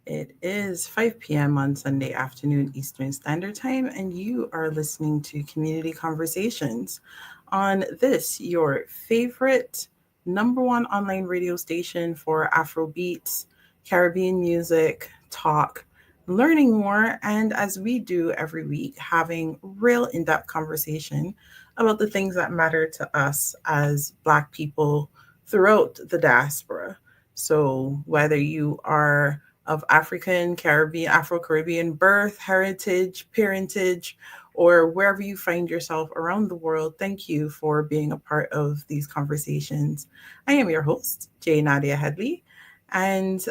It is 5 p.m. on Sunday afternoon Eastern Standard Time, and you are listening to Community Conversations on this, your favorite number one online radio station for Afro beats, Caribbean music, talk, learning more, and as we do every week, having real in depth conversation about the things that matter to us as Black people throughout the diaspora. So, whether you are of African, Caribbean, Afro Caribbean birth, heritage, parentage, or wherever you find yourself around the world, thank you for being a part of these conversations. I am your host, Nadia Headley, and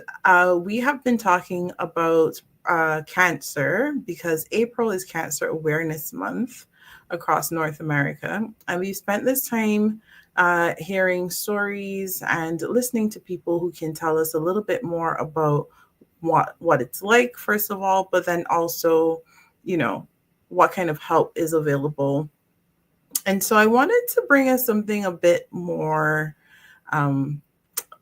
we have been talking about cancer because April is Cancer Awareness Month across North America. And we've spent this time hearing stories and listening to people who can tell us a little bit more about what it's like, first of all, but then also, you know, what kind of help is available. And so I wanted to bring us something a bit more um,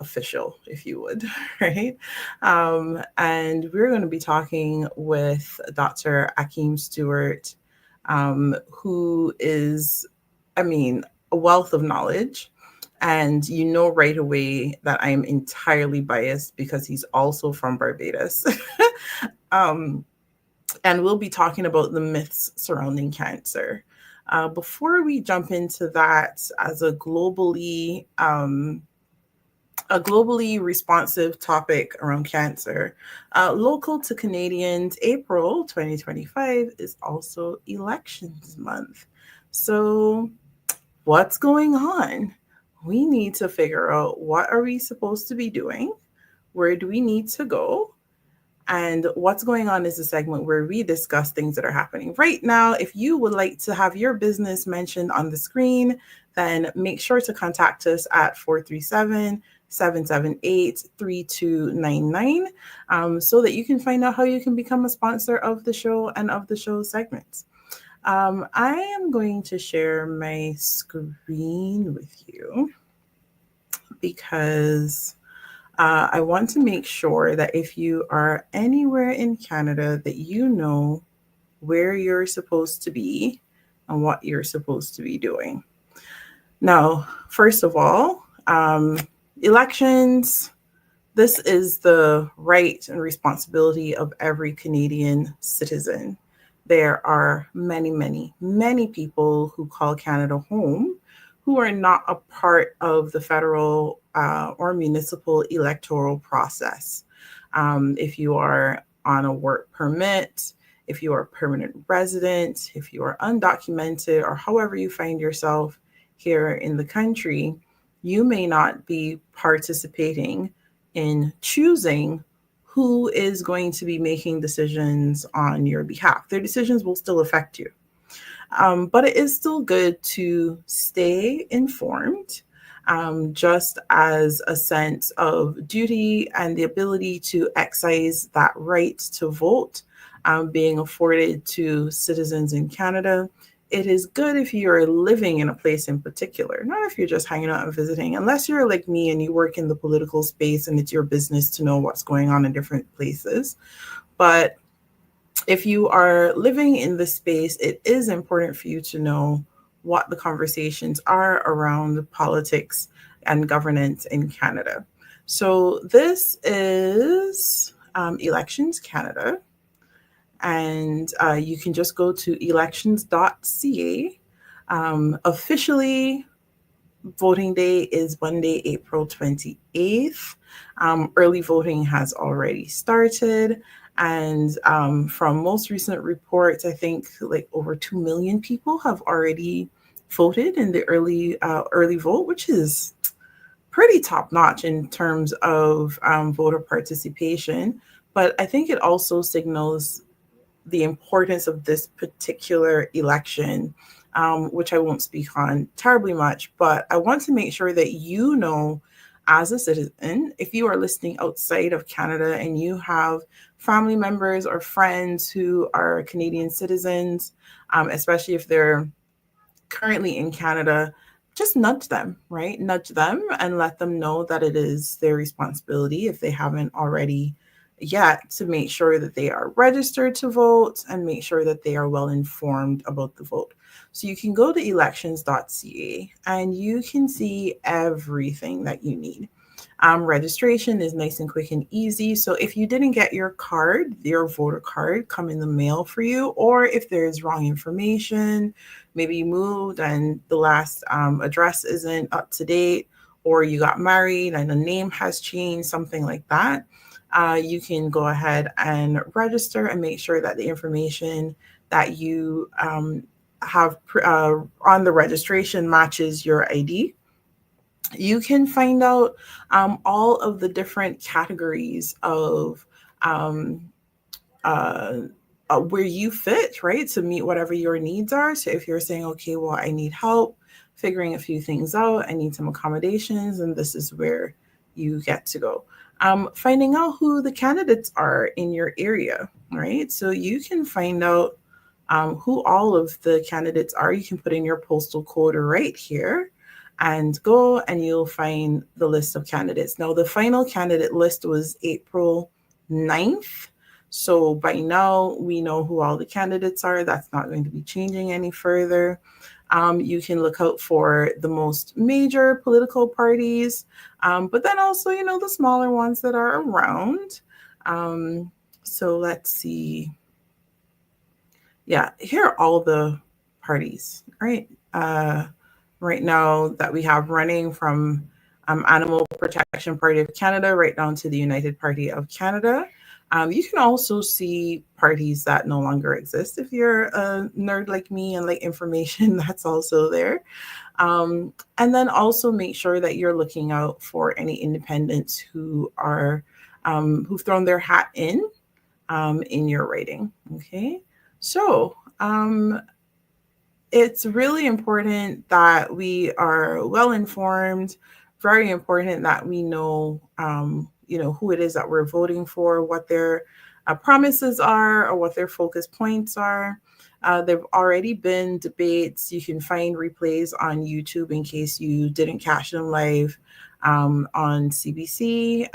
official, if you would, right? And we're going to be talking with Dr. Akeem Stewart, who is, I mean, a wealth of knowledge. And you know right away that I am entirely biased because he's also from Barbados. um, and we'll be talking about the myths surrounding cancer. Before we jump into that, as a globally responsive topic around cancer. Local to Canadians, April 2025 is also elections month. So, what's going on? We need to figure out what are we supposed to be doing? Where do we need to go? And what's going on is a segment where we discuss things that are happening right now. If you would like to have your business mentioned on the screen, then make sure to contact us at 437-778-3299 so that you can find out how you can become a sponsor of the show and of the show segments. I am going to share my screen with you because I want to make sure that if you are anywhere in Canada, that you know where you're supposed to be and what you're supposed to be doing. Now, first of all, elections. This is the right and responsibility of every Canadian citizen. There are many, many, many people who call Canada home who are not a part of the federal or municipal electoral process. If you are on a work permit, if you are a permanent resident, if you are undocumented, or however you find yourself here in the country, you may not be participating in choosing who is going to be making decisions on your behalf. Their decisions will still affect you. But it is still good to stay informed, just as a sense of duty and the ability to exercise that right to vote being afforded to citizens in Canada. It is good if you're living in a place in particular, not if you're just hanging out and visiting, unless you're like me and you work in the political space and it's your business to know what's going on in different places. But if you are living in this space, it is important for you to know what the conversations are around politics and governance in Canada. So this is Elections Canada, and you can just go to elections.ca. Officially, voting day is Monday, April 28th. Early voting has already started. And from most recent reports, I think like over 2 million people have already voted in the early vote, which is pretty top notch in terms of voter participation. But I think it also signals the importance of this particular election, which I won't speak on terribly much, but I want to make sure that you know, as a citizen, if you are listening outside of Canada and you have family members or friends who are Canadian citizens, especially if they're currently in Canada, just nudge them, right? Nudge them and let them know that it is their responsibility if they haven't already yet to make sure that they are registered to vote and make sure that they are well informed about the vote. So you can go to elections.ca and you can see everything that you need. Registration is nice and quick and easy. So if you didn't get your card, your voter card, come in the mail for you, or if there's wrong information, maybe you moved and the last address isn't up to date, or you got married and the name has changed, something like that, you can go ahead and register and make sure that the information that you have on the registration matches your ID. You can find out all of the different categories of um, uh, where you fit, right, to meet whatever your needs are. So if you're saying, okay, well, I need help figuring a few things out, I need some accommodations, and this is where you get to go. Finding out who the candidates are in your area, right? So you can find out who all of the candidates are. You can put in your postal code right here and go and you'll find the list of candidates. Now, the final candidate list was April 9th. So by now, we know who all the candidates are. That's not going to be changing any further. You can look out for the most major political parties, but then also, the smaller ones that are around. So let's see. Yeah, here are all the parties, right? Right now that we have running from Animal Protection Party of Canada right down to the United Party of Canada. You can also see parties that no longer exist. If you're a nerd like me and like information, that's also there. And then also make sure that you're looking out for any independents who are who've thrown their hat in your writing. Okay, so it's really important that we are well informed. Very important that we know, who it is that we're voting for, what their promises are, or what their focus points are. There've already been debates. You can find replays on YouTube in case you didn't catch them live on CBC.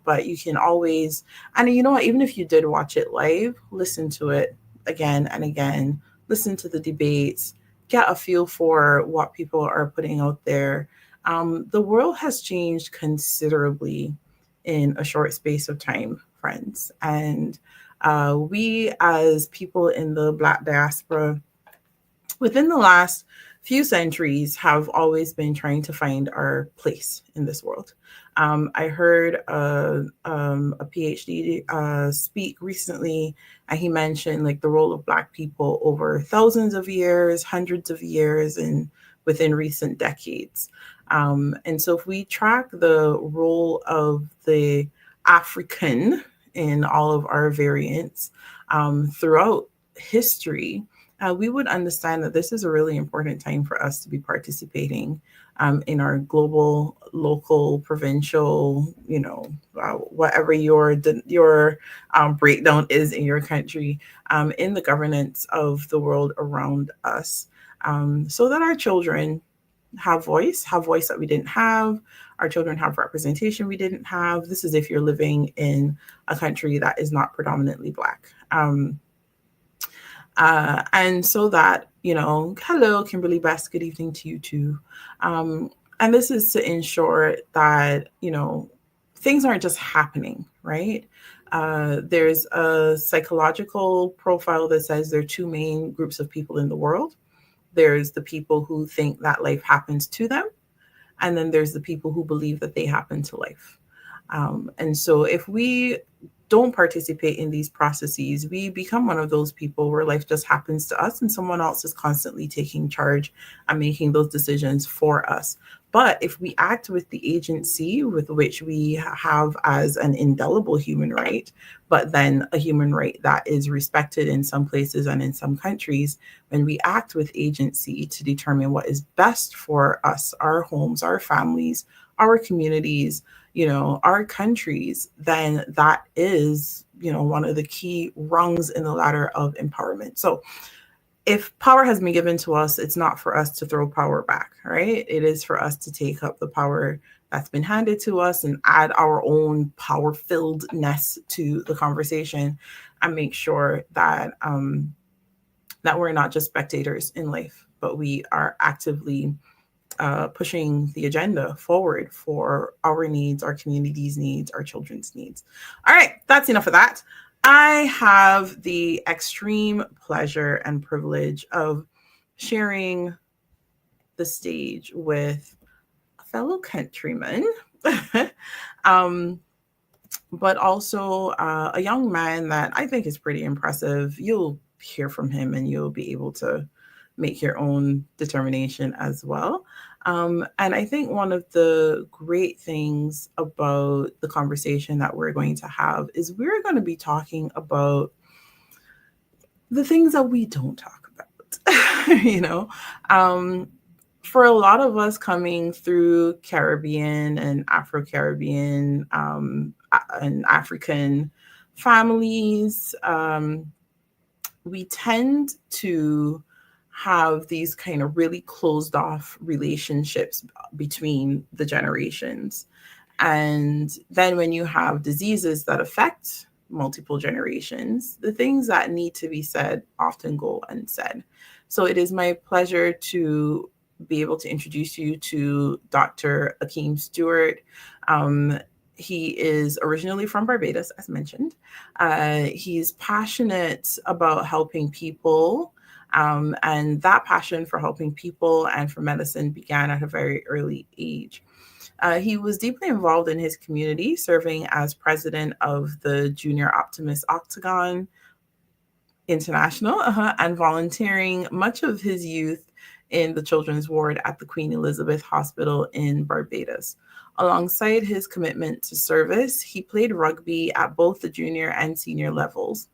But you can always, and you know what, even if you did watch it live, listen to it again and again. Listen to the debates, get a feel for what people are putting out there. The world has changed considerably in a short space of time, friends. And we, as people in the Black diaspora, within the last few centuries, have always been trying to find our place in this world. I heard a PhD speak recently, and he mentioned like the role of Black people over thousands of years, hundreds of years, and within recent decades. And so if we track the role of the African in all of our variants throughout history, we would understand that this is a really important time for us to be participating in our global, local, provincial, whatever your breakdown is in your country, in the governance of the world around us, so that our children have voice that we didn't have. Our children have representation we didn't have. This is if you're living in a country that is not predominantly Black. And so that, hello, Kimberly Best, good evening to you too. And this is to ensure that, things aren't just happening, right? There's a psychological profile that says there are two main groups of people in the world. There's the people who think that life happens to them, and then there's the people who believe that they happen to life. And so if we don't participate in these processes, we become one of those people where life just happens to us and someone else is constantly taking charge and making those decisions for us. But if we act with the agency with which we have as an indelible human right, but then a human right that is respected in some places and in some countries, when we act with agency to determine what is best for us, our homes, our families, our communities, our countries, then that is, one of the key rungs in the ladder of empowerment. So if power has been given to us, it's not for us to throw power back, right? It is for us to take up the power that's been handed to us and add our own power-filledness to the conversation and make sure that that we're not just spectators in life, but we are actively pushing the agenda forward for our needs, our community's needs, our children's needs. All right, that's enough of that. I have the extreme pleasure and privilege of sharing the stage with a fellow countryman, but also a young man that I think is pretty impressive. You'll hear from him and you'll be able to make your own determination as well. And I think one of the great things about the conversation that we're going to have is we're going to be talking about the things that we don't talk about, you know. For a lot of us coming through Caribbean and Afro-Caribbean and African families, we tend to have these kind of really closed off relationships between the generations. And then when you have diseases that affect multiple generations, the things that need to be said often go unsaid. So it is my pleasure to be able to introduce you to Dr. Akeem Stewart. He is originally from Barbados, as mentioned. He's passionate about helping people. And that passion for helping people and for medicine began at a very early age. He was deeply involved in his community, serving as president of the Junior Optimist Octagon International and volunteering much of his youth in the children's ward at the Queen Elizabeth Hospital in Barbados. Alongside his commitment to service, he played rugby at both the junior and senior levels,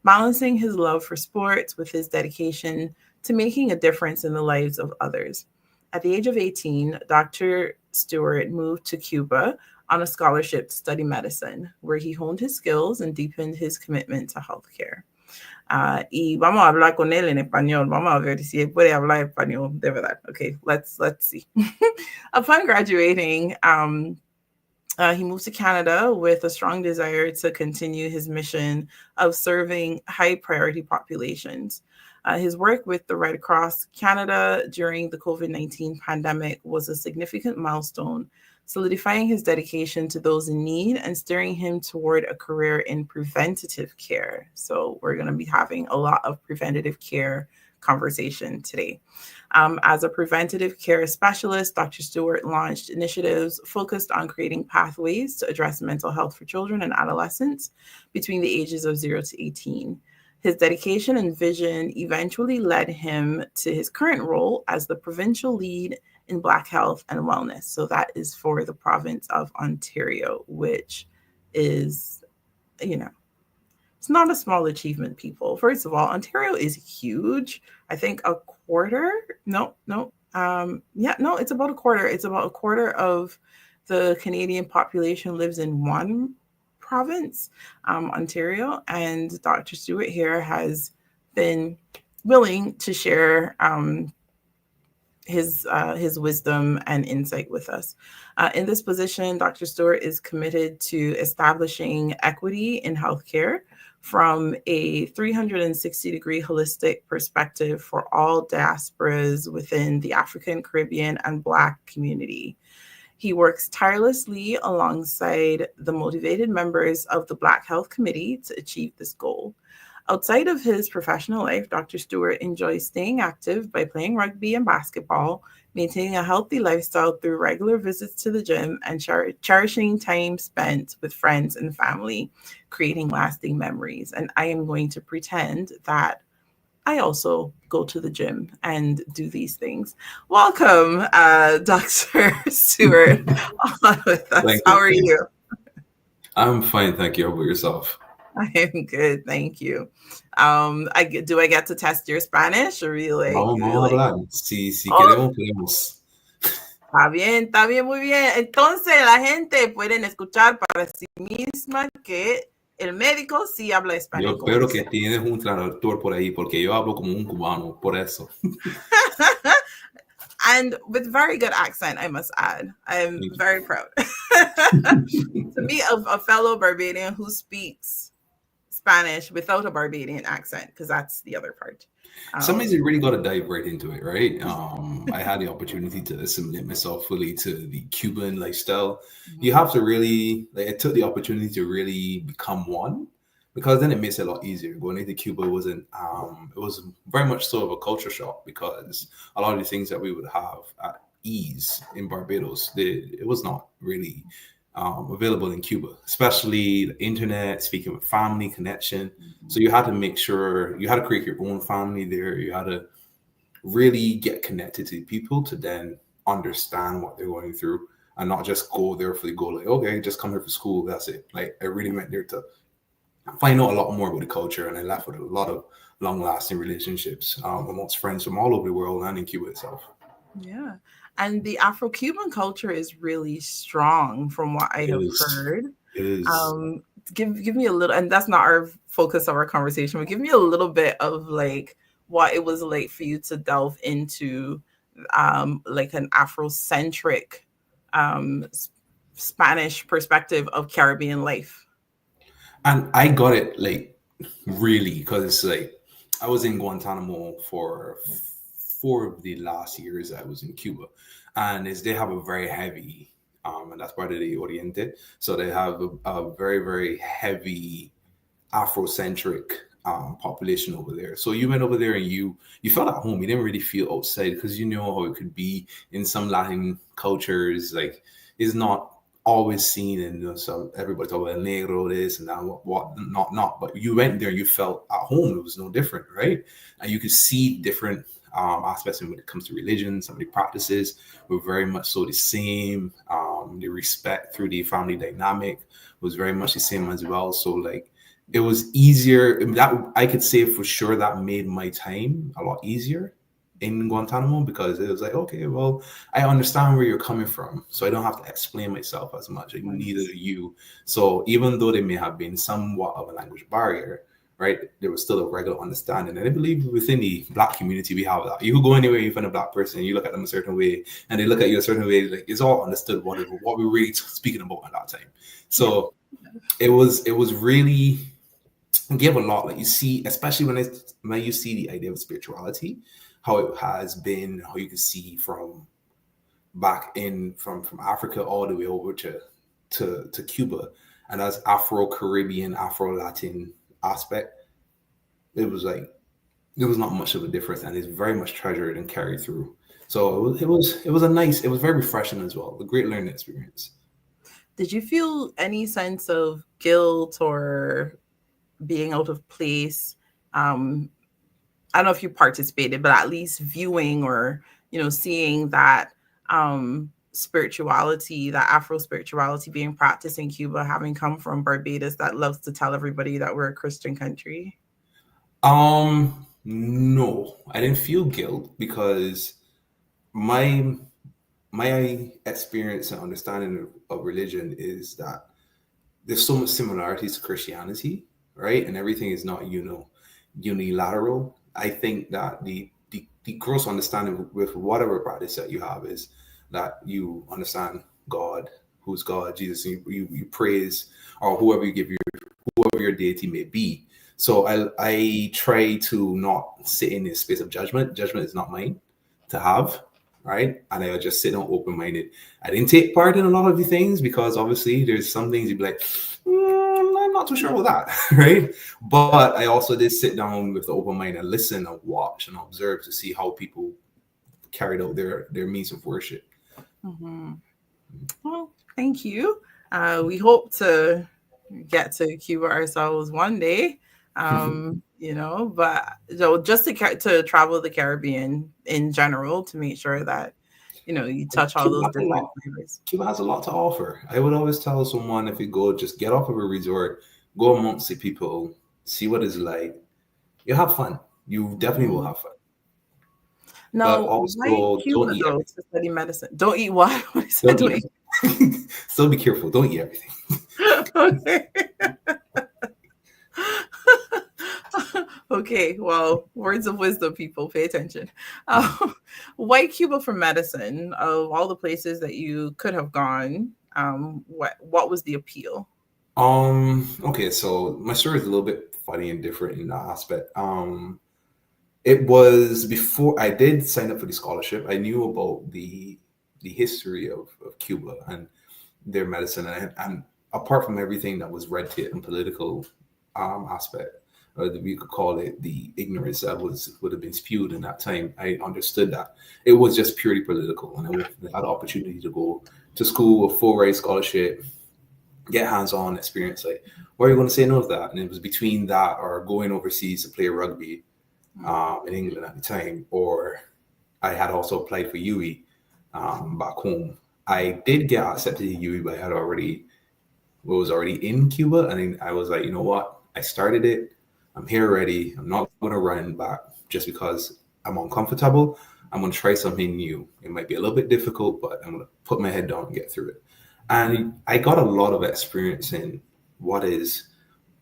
balancing his love for sports with his dedication to making a difference in the lives of others. At the age of 18, Dr. Stewart moved to Cuba on a scholarship to study medicine, where he honed his skills and deepened his commitment to healthcare. Y vamos a hablar con él en español. Vamos a ver si él puede hablar español de verdad. Okay, let's see. Upon graduating, he moved to Canada with a strong desire to continue his mission of serving high priority populations. His work with the Red Cross Canada during the COVID-19 pandemic was a significant milestone, solidifying his dedication to those in need and steering him toward a career in preventative care. So we're going to be having a lot of preventative care conversation today. As a preventative care specialist, Dr. Stewart launched initiatives focused on creating pathways to address mental health for children and adolescents between the ages of 0 to 18. His dedication and vision eventually led him to his current role as the provincial lead in Black health and wellness. So that is for the province of Ontario, which is, you know, it's not a small achievement, people. First of all, Ontario is huge. I think it's about a quarter. It's about a quarter of the Canadian population lives in one province, Ontario. And Dr. Stewart here has been willing to share his wisdom and insight with us. In this position, Dr. Stewart is committed to establishing equity in healthcare from a 360-degree holistic perspective for all diasporas within the African, Caribbean, and Black community. He works tirelessly alongside the motivated members of the Black Health Committee to achieve this goal. Outside of his professional life, Dr. Stewart enjoys staying active by playing rugby and basketball, maintaining a healthy lifestyle through regular visits to the gym, and cherishing time spent with friends and family, creating lasting memories. And I am going to pretend that I also go to the gym and do these things. Welcome, Dr. Stewart, on with us. How are you? I'm fine, thank you. How about yourself? I am good, thank you. I get to test your Spanish, or really? Vamos a hablar. Si queremos. Está bien, muy bien. Entonces la gente pueden escuchar para sí misma que el médico sí habla español. Yo espero que tienes un traductor por ahí, porque yo hablo como un cubano, por eso. and with very good accent, I must add. I'm Thank very proud to you. be a fellow Barbadian who speaks Spanish without a Barbadian accent, because that's the other part. Sometimes Um, you really got to dive right into it, right? I had the opportunity to assimilate myself fully to the Cuban lifestyle. You mhm, have to really, like, I took the opportunity to really become one, because then it makes it a lot easier. Going into Cuba wasn't, it was very much sort of a culture shock, because a lot of the things that we would have at ease in Barbados, it was not really available in Cuba, especially the internet, speaking with family connection. So mhm. you had to make sure you had to create your own family there. You had to really get connected to people to then understand what they're going through, and not just go there for the goal. Like, okay, just come here for school. That's it. Like, I really went there to find out a lot more about the culture, and I left with a lot of long lasting relationships amongst friends from all over the world and in Cuba itself. Yeah. And the Afro-Cuban culture is really strong from what I It have is. heard. It is. Um, give me a little, and that's not our focus of our conversation, but give me a little bit of like what it was like for you to delve into like an Afrocentric Spanish perspective of Caribbean life. And I got it like really because like I was in Guantanamo for 4 of the last years I was in Cuba, and is they have a very heavy, and that's part of the Oriente, so they have a very very heavy Afrocentric population over there. So you went over there and you felt at home. You didn't really feel outside because you know how it could be in some Latin cultures. Like, it's not always seen in, so everybody talk about negro this and that, what not. But you went there, you felt at home. It was no different, right? And you could see different aspects when it comes to religion. Some of the practices were very much so the same. The respect through the family dynamic was very much the same as well. So like it was easier. That I could say for sure that made my time a lot easier in Guantanamo, because it was like, okay, well, I understand where you're coming from, so I don't have to explain myself as much. Like, neither do Nice. you. So even though there may have been somewhat of a language barrier, right, there was still a regular understanding. And I believe within the Black community, we have that. You could go anywhere, you find a Black person, you look at them a certain way, and they look at you a certain way. Like, it's all understood what we're really speaking about at that time. Yeah. So it was really give a lot. Like, you see, especially when you see the idea of spirituality, how it has been, how you can see from back in from Africa all the way over to Cuba, and as Afro Caribbean, Afro Latin aspect, it was like there was not much of a difference, and it's very much treasured and carried through. So it was a nice, it was very refreshing as well, a great learning experience. Did you feel any sense of guilt or being out of place? Um, I don't know if you participated, but at least viewing or, seeing that spirituality, that Afro spirituality being practiced in Cuba, having come from Barbados that loves to tell everybody that we're a Christian country. No, I didn't feel guilt, because my my experience and understanding of religion is that there's so much similarities to Christianity, right? And everything is not, unilateral. I think that the gross understanding with whatever practice that you have is that you understand God, who's God, Jesus, and you praise, or whoever your deity may be. So I try to not sit in this space of judgment. Judgment is not mine to have, right? And I just sit down open minded. I didn't take part in a lot of the things, because obviously there's some things you'd be like, I'm not too sure about that, right? But I also did sit down with the open mind and listen and watch and observe to see how people carried out their means of worship. Mm-hmm. Well, thank you. We hope to get to Cuba ourselves one day. But just to travel the Caribbean in general to make sure that you touch all Cuba those has a different lot. flavors. Cuba has a lot to offer. I would always tell someone, if you go, just get off of a resort, go amongst the people, see what it's like. You have fun. You definitely will Mhm. have fun. But Now, why also, don't Cuba eat though everything. to study medicine? Don't eat what? What I said? Don't Don't eat eat. everything. Still be careful. Don't eat everything. Okay. Okay. Okay, well, words of wisdom, people, pay attention. Why Cuba for medicine? Of all the places that you could have gone, what was the appeal? Okay, so my story is a little bit funny and different in that aspect. It was before I did sign up for the scholarship. I knew about the history of Cuba and their medicine, and apart from everything that was red tape and political aspect, or we could call it the ignorance that would have been spewed in that time, I understood that it was just purely political, and I had the opportunity to go to school, a full ride scholarship, get hands-on experience. Like, why are you going to say no to that? And it was between that or going overseas to play rugby in England at the time, or I had also applied for UE back home. I did get accepted to UE, but I had already was already in Cuba, and I was like, you know what? I started it. I'm here already. I'm not going to run back just because I'm uncomfortable. I'm going to try something new. It might be a little bit difficult, but I'm going to put my head down and get through it. And I got a lot of experience in what is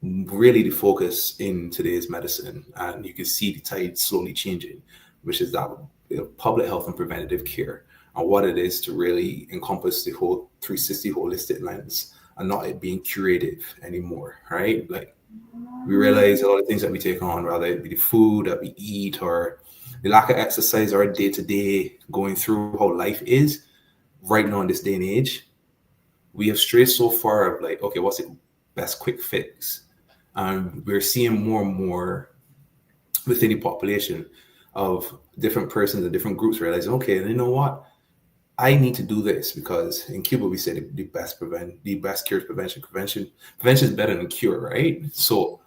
really the focus in today's medicine. And you can see the tide slowly changing, which is that public health and preventative care, and what it is to really encompass the whole 360 holistic lens and not it being curative anymore, right? Like, we realize a lot of things that we take on, whether it be the food that we eat or the lack of exercise or day-to-day going through how life is right now in this day and age, we have strayed so far of like, okay, what's the best quick fix? We're seeing more and more within the population of different persons and different groups realizing, okay, you know what? I need to do this because in Cuba we say the best cure is prevention. Prevention is better than cure, right? So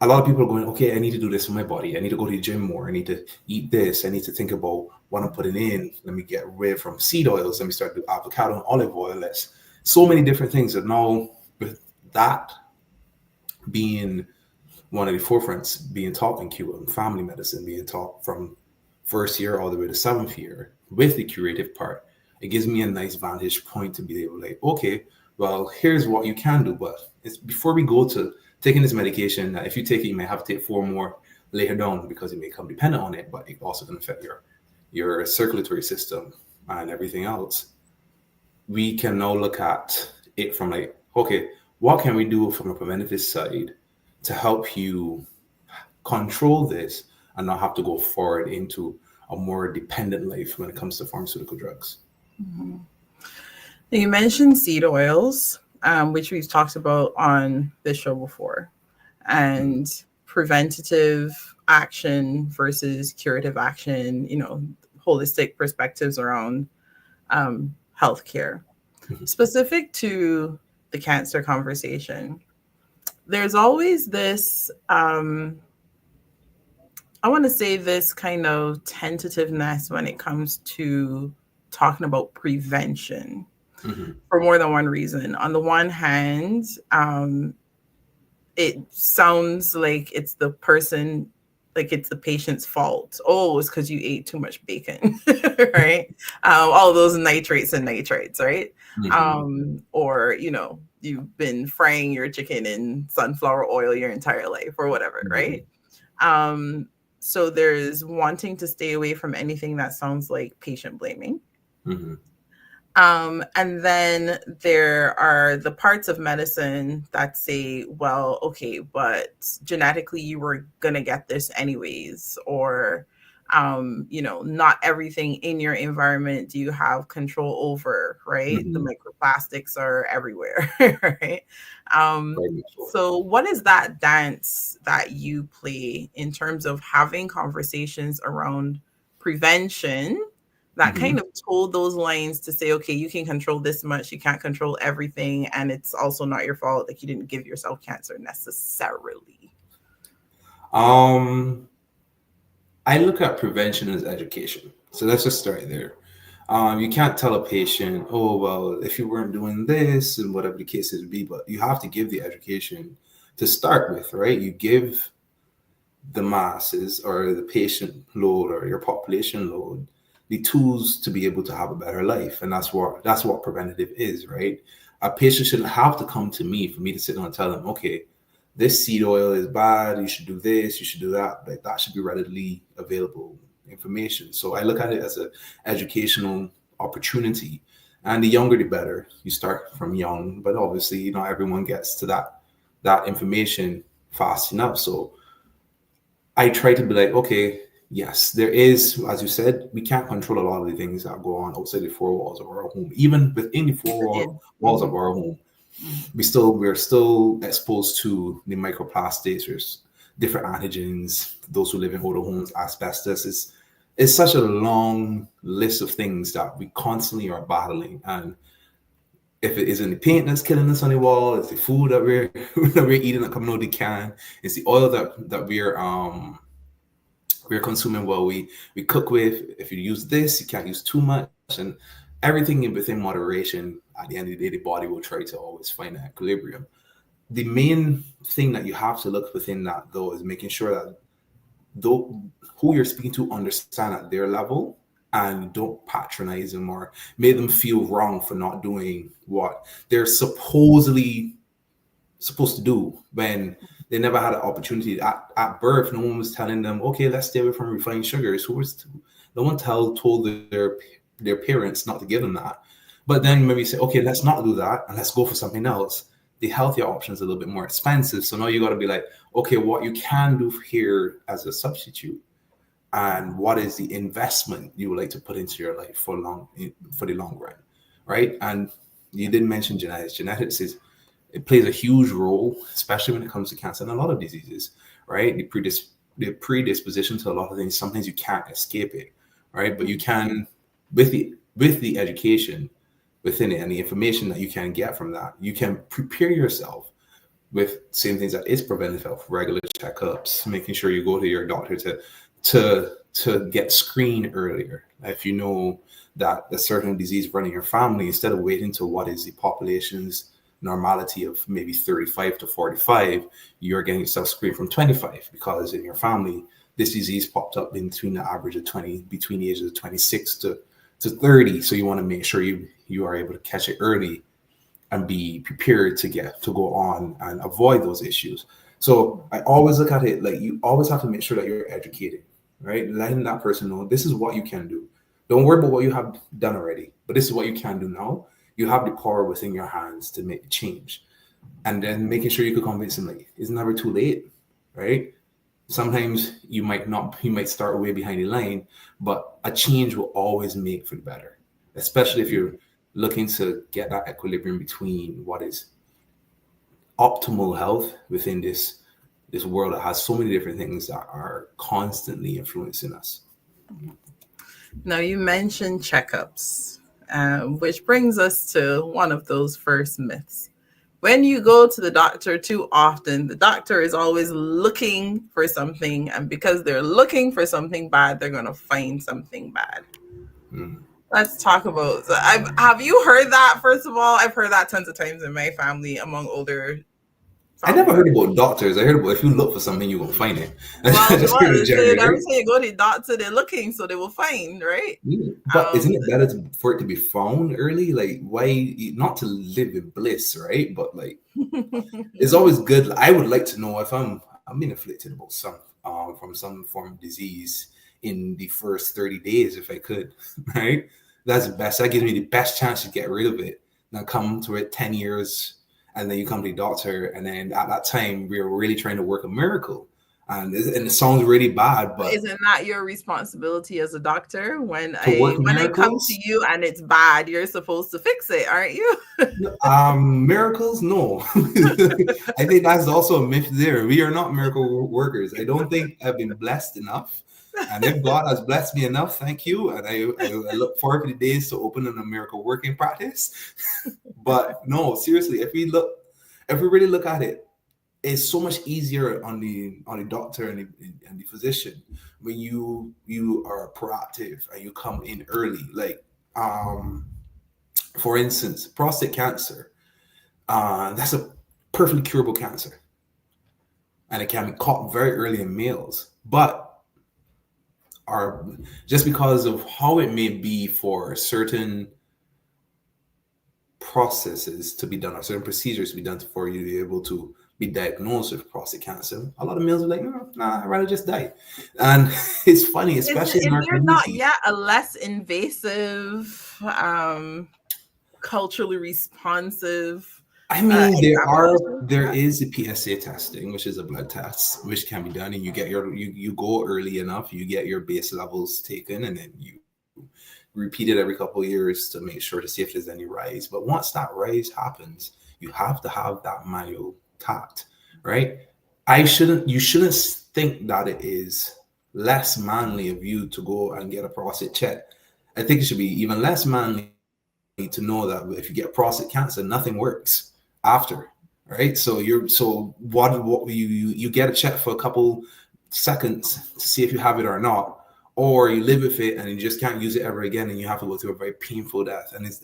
a lot of people are going, okay, I need to do this for my body. I need to go to the gym more. I need to eat this. I need to think about what I'm putting in. Let me get rid from seed oils. Let me start with avocado and olive oil. Let's so many different things that now with that being one of the forefronts being taught in Cuba, and family medicine being taught from first year all the way to seventh year with the curative part, it gives me a nice vantage point to be able to like, okay, well, here's what you can do. But it's before we go to taking this medication, if you take it, you may have to take 4 more later down because you may become dependent on it, but it also can affect your circulatory system and everything else. We can now look at it from like, okay, what can we do from a preventative side to help you control this and not have to go forward into a more dependent life when it comes to pharmaceutical drugs. Mm-hmm. You mentioned seed oils, which we've talked about on this show before, and preventative action versus curative action, holistic perspectives around healthcare. Mm-hmm. Specific to the cancer conversation, there's always this, I want to say this kind of tentativeness when it comes to talking about prevention. Mm-hmm. For more than one reason. On the one hand, it sounds like it's the person, like it's the patient's fault. Oh, it's because you ate too much bacon, right? All those nitrates and nitrites, right? Mm-hmm. Or, you've been frying your chicken in sunflower oil your entire life or whatever, mm-hmm. right? So there's wanting to stay away from anything that sounds like patient blaming. Mm-hmm. And then there are the parts of medicine that say, well, okay, but genetically you were going to get this anyways, or, not everything in your environment do you have control over, right? Mm-hmm. The microplastics are everywhere, right? So what is that dance that you play in terms of having conversations around prevention that mm-hmm. kind of told those lines to say, okay, you can control this much, you can't control everything, and it's also not your fault that you didn't give yourself cancer necessarily? I look at prevention as education. So let's just start there. You can't tell a patient, oh, well, if you weren't doing this and whatever the case would be, but you have to give the education to start with, right? You give the masses or the patient load or your population load the tools to be able to have a better life. And that's what preventative is, right? A patient shouldn't have to come to me for me to sit down and tell them, okay, this seed oil is bad, you should do this, you should do that. Like that should be readily available information. So I look at it as an educational opportunity. And the younger the better. You start from young, but obviously not everyone gets to that information fast enough. So I try to be like, okay, yes, there is, as you said, we can't control a lot of the things that go on outside the four walls of our home. Even within the walls of our home, we're still exposed to the microplastics. There's different antigens. Those who live in older homes, asbestos. It's such a long list of things that we constantly are battling. And if it isn't the paint that's killing us on the wall, it's the food that we're that we're eating that coming out of the can, it's the oil that we're consuming while we cook with. If you use this, you can't use too much, and everything within moderation. At the end of the day, the body will try to always find that equilibrium. The main thing that you have to look within that, though, is making sure that who you're speaking to understand at their level, and don't patronize them or make them feel wrong for not doing what they're supposedly supposed to do when they never had an opportunity. At birth, no one was telling them, okay, let's stay away from refined sugars. No one told their parents not to give them that. But then maybe say, okay, let's not do that and let's go for something else. The healthier option is a little bit more expensive. So now you got to be like, okay, what you can do here as a substitute, and what is the investment you would like to put into your life for the long run, right? And you didn't mention genetics. It plays a huge role, especially when it comes to cancer and a lot of diseases, right? The predisposition to a lot of things. Sometimes you can't escape it, right? But you can, with the education within it and the information that you can get from that, you can prepare yourself with same things that is preventive health, regular checkups, making sure you go to your doctor to get screened earlier. If you know that a certain disease running your family, instead of waiting to what is the population's normality of maybe 35 to 45, you're getting yourself screened from 25 because in your family, this disease popped up between the average of 20, between the ages of 26 to 30. So you want to make sure you are able to catch it early and be prepared to go on and avoid those issues. So I always look at it like you always have to make sure that you're educated, right? Letting that person know this is what you can do. Don't worry about what you have done already, but this is what you can do now. You have the power within your hands to make the change. And then making sure you could convince them, like, it's never too late, right? Sometimes you might start way behind the line, but a change will always make for the better, especially if you're looking to get that equilibrium between what is optimal health within this world that has so many different things that are constantly influencing us. Now, you mentioned checkups, which brings us to one of those first myths. When you go to the doctor too often, the doctor is always looking for something. And because they're looking for something bad, they're going to find something bad. Let's talk about, have you heard that? First of all, I've heard that tons of times in my family among older families. I never heard about doctors. I heard about if you look for something, you're going to find it. Well, every time you go to the doctor, they're looking, so they will find, right? Yeah. But isn't it better for it to be found early? Like, why not to live in bliss, right? But like, it's always good. I would like to know if I'm being afflicted about from some form of disease in the first 30 days, if I could, right? That's the best. That gives me the best chance to get rid of it. Now come to it 10 years, and then you come to the doctor, and then at that time we're really trying to work a miracle. And it sounds really bad, but isn't that your responsibility as a doctor? When it comes to you and it's bad, you're supposed to fix it, aren't you? Miracles, no. I think that's also a myth there. We are not miracle workers. I don't think I've been blessed enough. And if God has blessed me enough, thank you. And I look forward to the days to open a miracle working practice. But no, seriously, if we really look at it, it's so much easier on the doctor and the physician when you are proactive and you come in early. Like, for instance, prostate cancer. That's a perfectly curable cancer, and it can be caught very early in males. But just because of how it may be for certain processes to be done or certain procedures to be done for you to be able to be diagnosed with prostate cancer, a lot of males are like, nah, I'd rather just die. And it's funny, especially in Is our there not community. yet a less invasive, culturally responsive I mean, examination? there is a PSA testing, which is a blood test, which can be done, and you go early enough, you get your base levels taken, and then you repeat it every couple of years to make sure to see if there's any rise. But once that rise happens, you have to have that manual tact, right? You shouldn't think that it is less manly of you to go and get a prostate check. I think it should be even less manly to know that if you get prostate cancer, nothing works after, right? So what you get a check for a couple seconds to see if you have it or not, or you live with it and you just can't use it ever again, and you have to go through a very painful death, and it's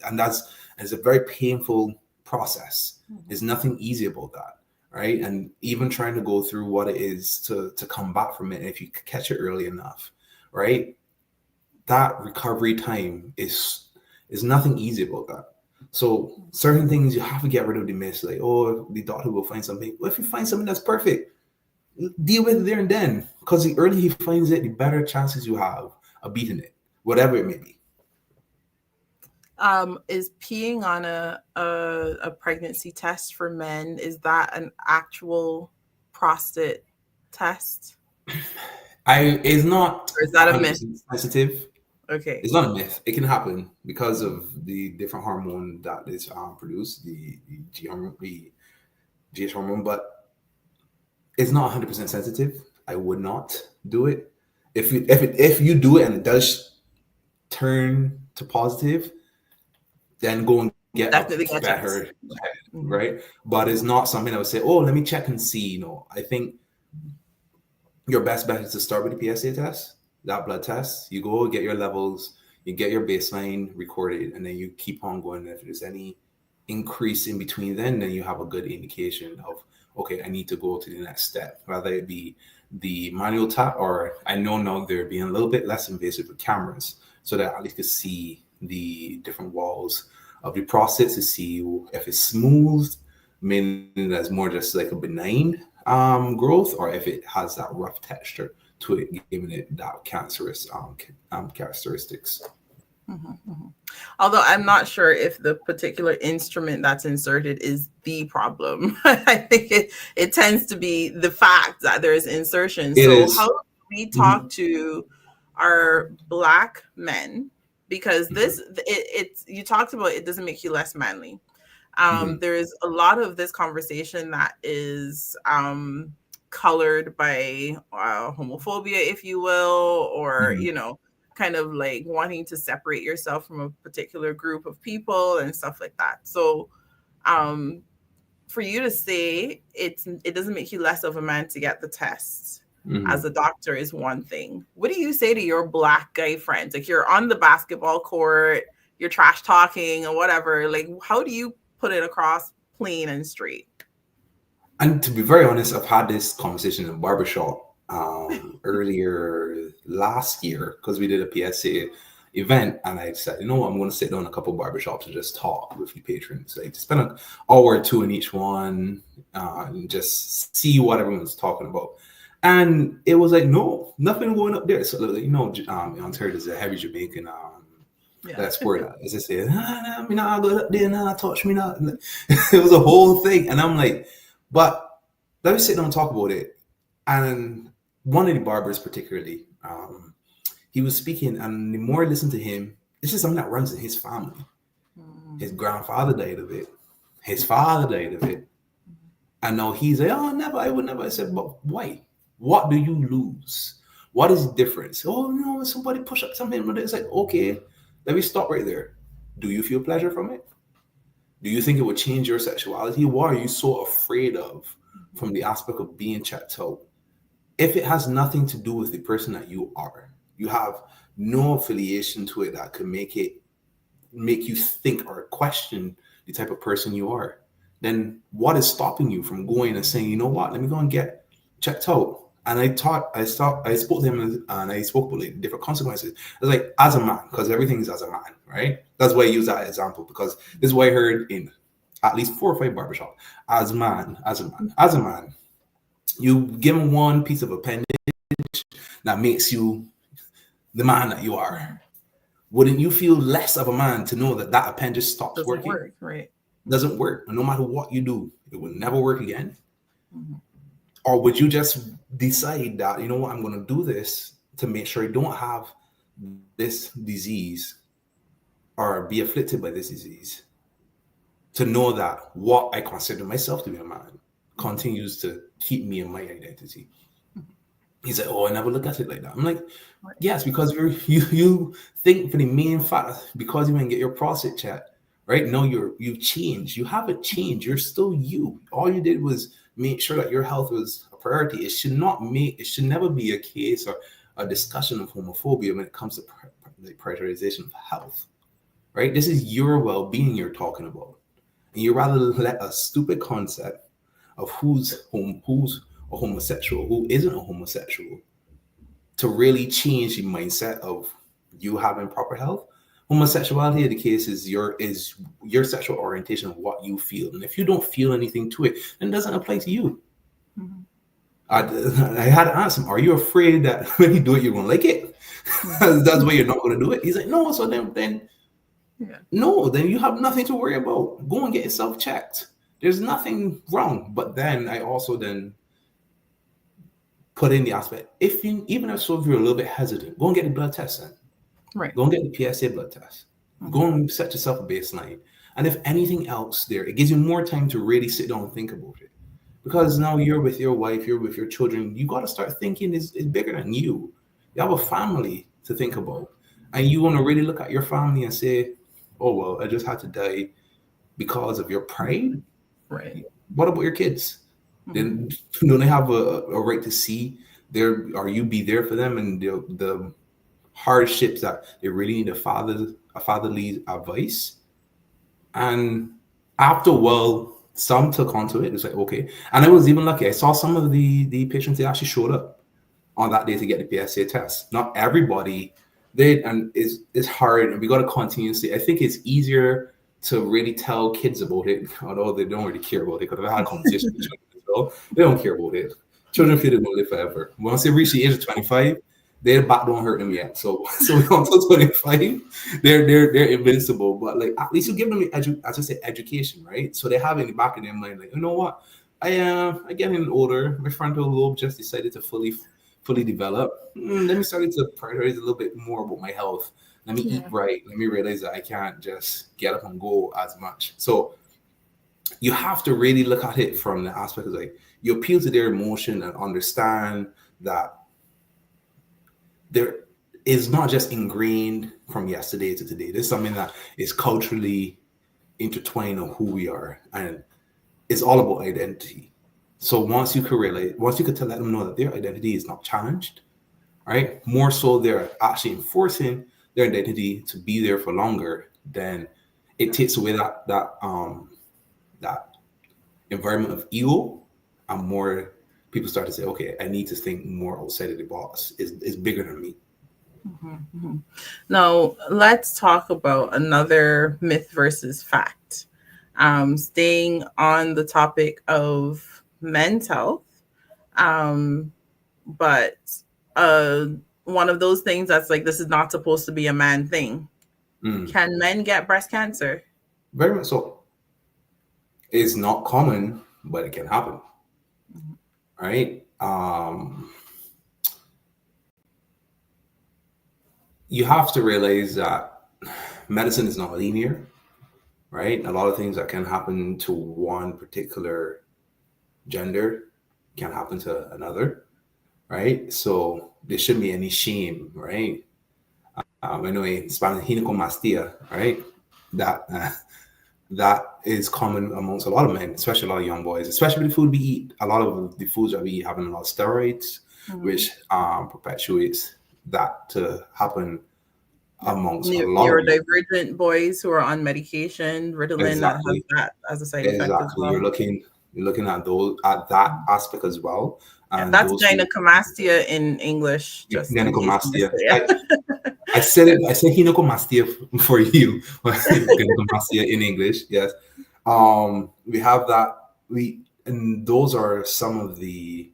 a very painful process. There's nothing easy about that, right? And even trying to go through what it is to come back from it, and if you catch it early enough, right, that recovery time is nothing easy about that. So certain things you have to get rid of the myths, like, oh, the doctor will find something. Well, if you find something that's perfect, deal with it there and then, because the earlier he finds it, the better chances you have of beating it, whatever it may be. Is peeing on a pregnancy test for men, is that an actual prostate test? It's not Or is that a myth? sensitive. Okay. It's not a myth. It can happen because of the different hormone that is produced, the GH hormone, but it's not 100% sensitive. I would not do it. If you do it and it does turn to positive, then go and get Definitely a get better, checked. right? But it's not something I would say, oh, let me check and see. No, I think your best bet is to start with the PSA test, that blood test. You go get your levels, you get your baseline recorded, and then you keep on going. And if there's any increase in between then you have a good indication of, okay, I need to go to the next step, whether it be the manual tap, or I know now they're being a little bit less invasive with cameras, so that at least you can see the different walls of the prostate to see if it's smooth, meaning that's more just like a benign growth, or if it has that rough texture to it, giving it that cancerous characteristics. Although I'm not sure if the particular instrument that's inserted is the problem. I think it tends to be the fact that there is insertion. So how do we talk to our Black men? Because it's you talked about it doesn't make you less manly. There is a lot of this conversation that is colored by homophobia, if you will, or kind of like wanting to separate yourself from a particular group of people and stuff like that. So for you to say it doesn't make you less of a man to get the tests as a doctor is one thing. What do you say to your Black guy friends? Like, you're on the basketball court, you're trash talking or whatever. Like, how do you put it across plain and straight? And to be very honest, I've had this conversation in a barbershop earlier last year, because we did a PSA event, and I said, I'm going to sit down in a couple of barbershops and just talk with the patrons, like to spend an hour or two in each one and just see what everyone's talking about. And it was like, no, nothing going up there. So Ontario is a heavy Jamaican that's where as I say, me not go up there, nah, touch me not. It was a whole thing, and I'm like, but let me sit down and talk about it. And one of the barbers particularly, he was speaking, and the more I listened to him, it's just something that runs in his family. His grandfather died of it. His father died of it. And now he's like, oh, never, I would never. I said, but why? What do you lose? What is the difference? Oh, no, somebody push up something. But it's like, okay, let me stop right there. Do you feel pleasure from it? Do you think it would change your sexuality? What are you so afraid of from the aspect of being checked out? If it has nothing to do with the person that you are, you have no affiliation to it that could make you think or question the type of person you are, then what is stopping you from going and saying, you know what, let me go and get checked out? And I spoke to him, and I spoke about like different consequences. It's like, as a man, because everything is as a man, right? That's why I use that example, because this is what I heard in at least 4 or 5 barbershop. As a man, you give him one piece of appendage that makes you the man that you are. Wouldn't you feel less of a man to know that that appendage stops Doesn't working? work, right? Doesn't work. And no matter what you do, it will never work again. Mm-hmm. Or would you just decide that, you know what, I'm going to do this to make sure I don't have this disease or be afflicted by this disease, to know that what I consider myself to be a man continues to keep me in my identity? He's like, oh, I never look at it like that. I'm like, yes, because you think for the main fact, because you didn't get your prostate checked, right? No, you've changed. You haven't changed. You're still you. All you did was make sure that your health was a priority. It should never be a case or a discussion of homophobia when it comes to the prioritization of health, right? This is your well-being you're talking about. And you rather let a stupid concept of who's a homosexual, who isn't a homosexual, to really change the mindset of you having proper health. Homosexuality, in the case, is your sexual orientation of what you feel. And if you don't feel anything to it, then it doesn't apply to you. Mm-hmm. I had to ask him, are you afraid that when you do it, you're going to like it? That's why you're not going to do it? He's like, no, so then you have nothing to worry about. Go and get yourself checked. There's nothing wrong. But then I also put in the aspect, even if you're a little bit hesitant, go and get the blood test then. Right. Go and get the PSA blood test. Mm-hmm. Go and set yourself a baseline. And if anything else there, it gives you more time to really sit down and think about it. Because now you're with your wife, you're with your children, you got to start thinking it's bigger than you. You have a family to think about. And you want to really look at your family and say, oh, well, I just had to die because of your pride. Right. What about your kids? Then don't they have a right to see you be there for them and the hardships that they really need a fatherly advice? And after a while, some took onto it. It's like, okay. And I was even lucky. I saw some of the patients, they actually showed up on that day to get the PSA test. Not everybody did, and it's hard, and we got to continuously. I think it's easier to really tell kids about it, although they don't really care about it, because I've had conversations with children as well. They don't care about it. Children feel they're going to live forever. Once they reach the age of 25, their back don't hurt them yet. So until 25, they're invincible. But like, at least you give them education, right? So they have in the back of their mind, like, you know what? I getting older. My frontal lobe just decided to fully develop. Let me start to prioritize a little bit more about my health. Let me eat right. Let me realize that I can't just get up and go as much. So you have to really look at it from the aspect of like, you appeal to their emotion and understand that there is not just ingrained from yesterday to today. There's something that is culturally intertwined on who we are, and it's all about identity. So once you could let them know that their identity is not challenged, right? More so, they're actually enforcing their identity to be there for longer. Then it takes away that environment of ego, and more people start to say, okay, I need to think more outside of the box. It's bigger than me. Mm-hmm, mm-hmm. Now, let's talk about another myth versus fact. Staying on the topic of men's health, but one of those things that's like, this is not supposed to be a man thing. Can men get breast cancer? Very much so. It's not common, but it can happen. Right? You have to realize that medicine is not linear, right? A lot of things that can happen to one particular gender can happen to another, right? So there shouldn't be any shame, right? I know in Spanish, gynecomastia, right? That is common amongst a lot of men, especially a lot of young boys, especially the food we eat. A lot of the foods that we eat having a lot of steroids, which perpetuates that to happen amongst a lot of neurodivergent boys who are on medication, Ritalin, that has that as a side effect as well. You're looking at that aspect as well. And that's gynecomastia in English. Just gynecomastia. I said gynecomastia for you. Gynecomastia in English, yes. We have that. And those are some of the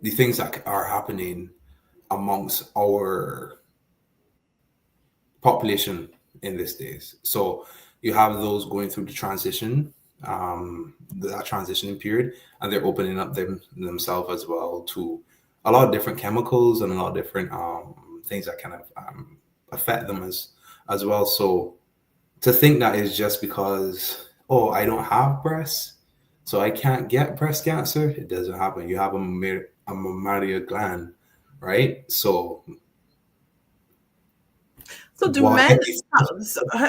things that are happening amongst our population in these days. So you have those going through the transition, that transitioning period, and they're opening up themselves as well to a lot of different chemicals and a lot of different things that kind of affect them as well. So to think that is just because, oh, I don't have breasts, so I can't get breast cancer, it doesn't happen. You have a mammary gland, right? So do men,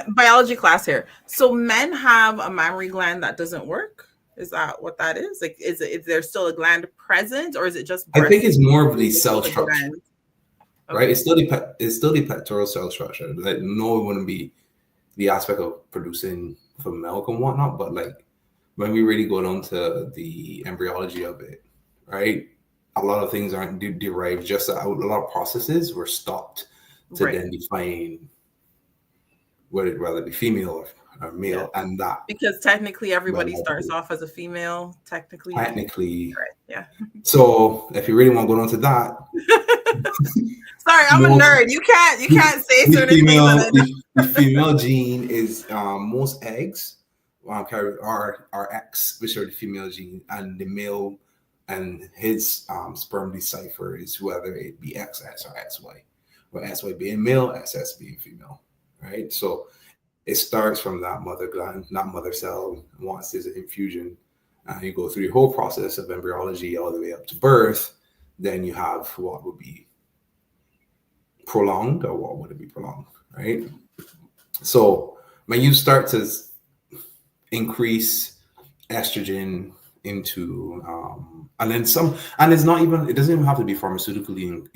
biology class here, so men have a mammary gland that doesn't work? Is that what that is? Like, is there still a gland present, or is it just I think it's more of the cell structure, okay. right? It's still the pectoral cell structure. Like, no, it wouldn't be the aspect of producing for milk and whatnot, but like when we really go down to the embryology of it, right? A lot of things aren't derived. Just a lot of processes were stopped to then define whether it rather be female or male, and that because technically everybody starts off as a female. Technically, right? Yeah. So if you really want to go into that, sorry, I'm a nerd. You can't say certain things. The female gene is most eggs are X, which are the female gene, and the male and his sperm decipher is whether it be XX or XY, where XY being male, XX being female, right? So it starts from that mother gland, that mother cell. Once there's an infusion, you go through the whole process of embryology all the way up to birth. Then you have what would be prolonged, or what would it be prolonged, right? So when you start to increase estrogen into and then some, and it's not even, it doesn't even have to be pharmaceutically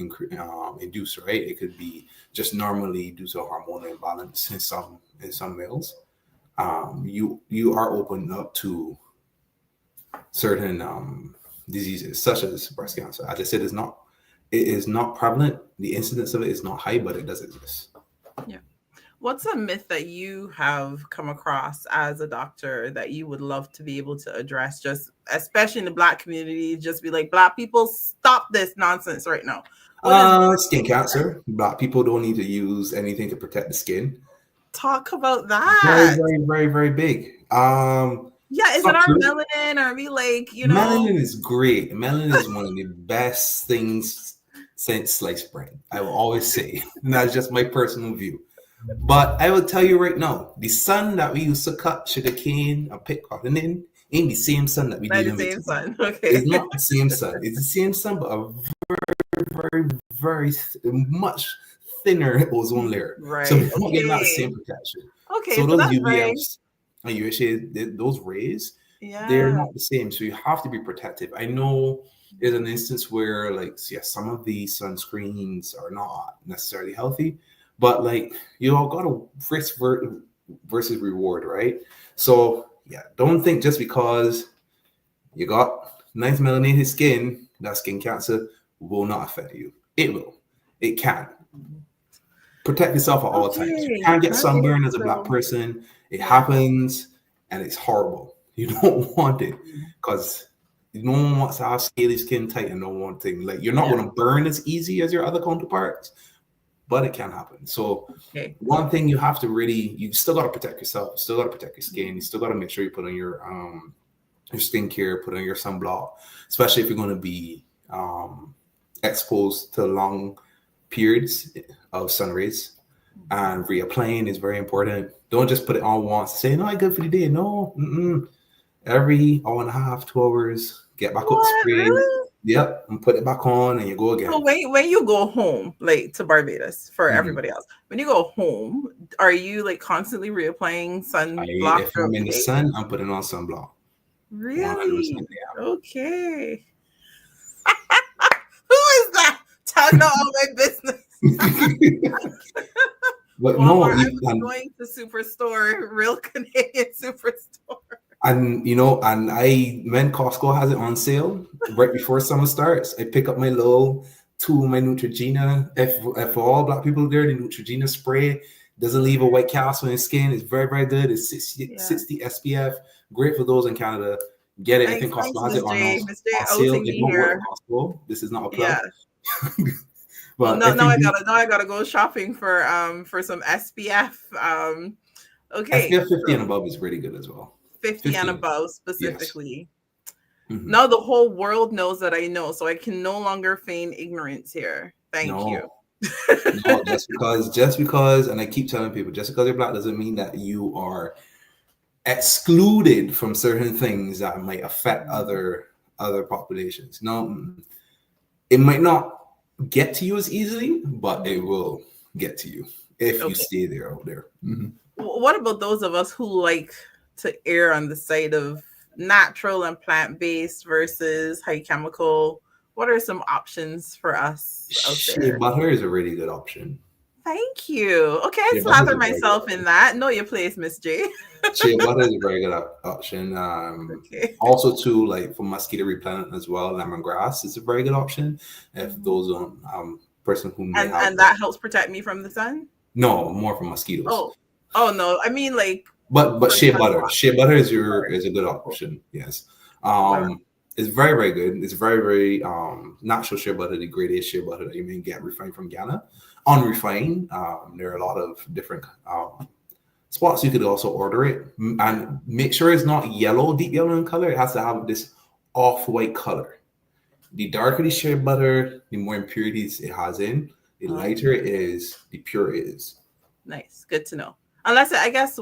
induced, right? It could be just normally due to hormonal imbalance in some males. You are opened up to certain diseases such as breast cancer. As I said, it is not prevalent. The incidence of it is not high, but it does exist. Yeah. What's a myth that you have come across as a doctor that you would love to be able to address, just especially in the Black community, just be like, Black people, stop this nonsense right now? Skin cancer. Black people don't need to use anything to protect the skin. Talk about that. Very, very, very, very big. Is it our melanin? Are we like, Melanin is great. Melanin is one of the best things since sliced bread. I will always say. And that's just my personal view. But I will tell you right now, the sun that we used to cut sugarcane or pick cotton in ain't the same sun that we dealing with. Same sun. Okay. It's not the same sun. It's the same sun, but a very, very, very much thinner ozone layer. Right. So we're not getting that same protection. Okay. So those UVFs and UHA, those rays, they're not the same. So you have to be protective. I know there's an instance where, like, some of these sunscreens are not necessarily healthy. But like, you all got to risk versus reward, right? So don't think just because you got nice melanated skin, that skin cancer will not affect you. It will. It can. Protect yourself at all times. You can't get sunburn as a Black person. It happens, and it's horrible. You don't want it because no one wants to have scaly skin tight and no one thing. Like, you're not going to burn as easy as your other counterparts. But it can happen. So one thing you have to really, you still got to protect yourself. You still got to protect your skin. You still got to make sure you put on your skincare, put on your sunblock, especially if you're going to be exposed to long periods of sun rays. And reapplying is very important. Don't just put it on once and say, no, I'm good for the day. No. Every hour and a half, 2 hours, get back up spray. Really? Yep, and put it back on, and you go again. So when you go home, like to Barbados, for everybody else, when you go home, are you like constantly reapplying sunblock? If I'm in the sun, I'm putting on sunblock. Really? Okay. Who is that? Talking about all my business. But no, I'm going to Superstore, real Canadian Superstore. And when Costco has it on sale right before summer starts, I pick up my little my Neutrogena. If for all Black people there, the Neutrogena spray, Doesn't leave a white cast on your skin. It's very, very good. It's 60, Yeah. 60 SPF. Great for those in Canada. Get it. I think Thanks, Costco has Miss it on J. Miss J sale. outing It me don't work here. for Costco. This is not a Yeah. plug. Well, But if you do, now I gotta go shopping for some SPF. Okay, SPF 50 and so above is really good as well. 50 and 50, above yes. specifically. Mm-hmm. Now the whole world knows that I know, so I can no longer feign ignorance here. Thank you. No, just because, and I keep telling people, just because you're Black doesn't mean that you are excluded from certain things that might affect other populations. No, it might not get to you as easily, but it will get to you if you stay there out there. Mm-hmm. What about those of us who like to err on the side of natural and plant-based versus high chemical? What are some options for us out Shea there? butter is a really good option. Thank you. Okay, I Shea butter is slather a very good myself in that. Know your place, Miss J. Shea butter is a very good option. Okay. Also, too, like for mosquito repellent as well, lemongrass is a very good option. If those person who may have And that helps protect me from the sun? no more for mosquitoes. Oh no, I mean like But shea butter is a good Cool. option. Yes. Wow. It's very, very good. It's very, very natural shea butter, the grade shea butter that you may get refined from Ghana. Unrefined, there are a lot of different spots you could also order it, and make sure it's not yellow, deep yellow in color. It has to have this off-white color. The darker the shea butter, the more impurities it has in. The lighter it is, the purer it is. Nice. Good to know. Unless I guess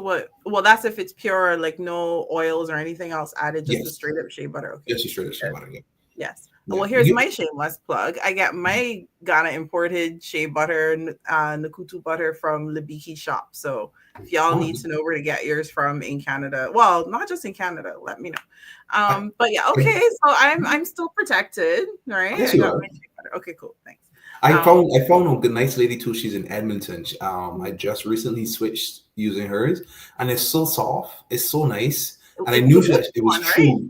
that's if it's pure, like no oils or anything else added, just a straight up shea butter. Okay. Just a straight up shea butter. Yeah. Yes. Well, here's my shameless plug. I get my Ghana imported shea butter, Nakutu butter from Libiki shop. So if y'all need to know where to get yours from in Canada, well, not just in Canada, let me know. But yeah, okay. So I'm still protected, right? Yes, I got my shea butter. Okay, cool. Thanks. I found a nice lady too. She's in Edmonton. I just recently switched using hers, and it's so soft. It's so nice, and I knew that it was true. Right?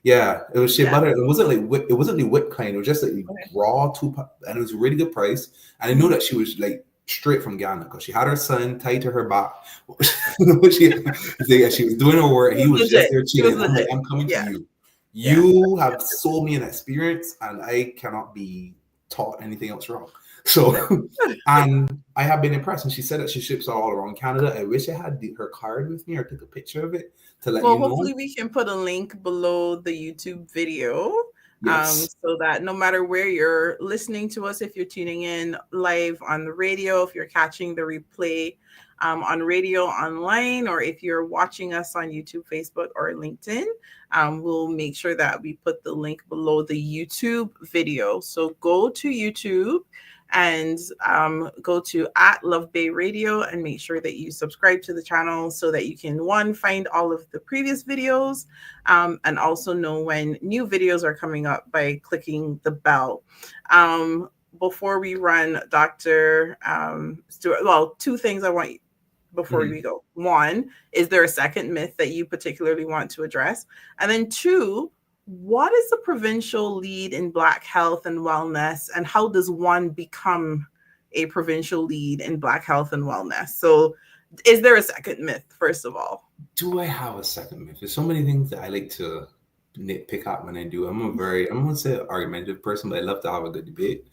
Yeah, it was shea butter. It wasn't like it wasn't the whipped kind. It was just like raw and it was a really good price. And I knew that she was like straight from Ghana because she had her son tied to her back. she was doing her work. He was just there chilling. I'm like, I'm coming to you. You have sold me an experience, and I cannot be taught anything else wrong. So, and I have been impressed. And she said that she ships all around Canada. I wish I had her card with me or took a picture of it to let you know. Well, hopefully we can put a link below the YouTube video. So that no matter where you're listening to us, if you're tuning in live on the radio, if you're catching the replay on radio online, or if you're watching us on YouTube, Facebook, or LinkedIn, we'll make sure that we put the link below the YouTube video. So go to YouTube and go to @LoveBayRadio and make sure that you subscribe to the channel so that you can find all of the previous videos and also know when new videos are coming up by clicking the bell. Before we run, Dr. Stewart, well, two things I want before we go. One, is there a second myth that you particularly want to address? And then two, what is the provincial lead in Black health and wellness, and how does one become a provincial lead in Black health and wellness? So is there a second myth, first of all? Do I have a second myth? There's so many things that I like to nitpick out when I do. I'm going to say argumentative person, but I love to have a good debate.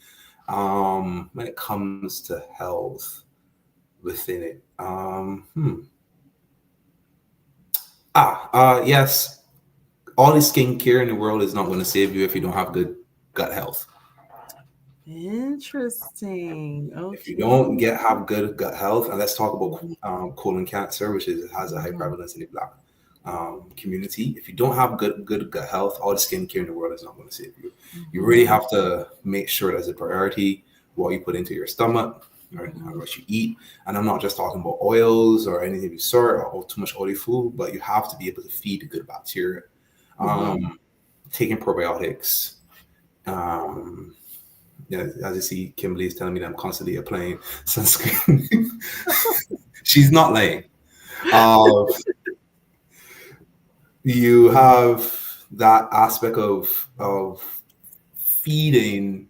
When it comes to health within it. Yes. All the skincare in the world is not going to save you if you don't have good gut health. Interesting. Okay. If you don't have good gut health, and let's talk about colon cancer, which has a high prevalence in the Black community. If you don't have good gut health, all the skincare in the world is not going to save you. You really have to make sure that's a priority. What you put into your stomach, right? What you eat, and I'm not just talking about oils or anything of the sort or too much oily food, but you have to be able to feed the good bacteria. Taking probiotics. Yeah, as you see, Kimberly is telling me that I'm constantly applying sunscreen. She's not lying. You have that aspect of feeding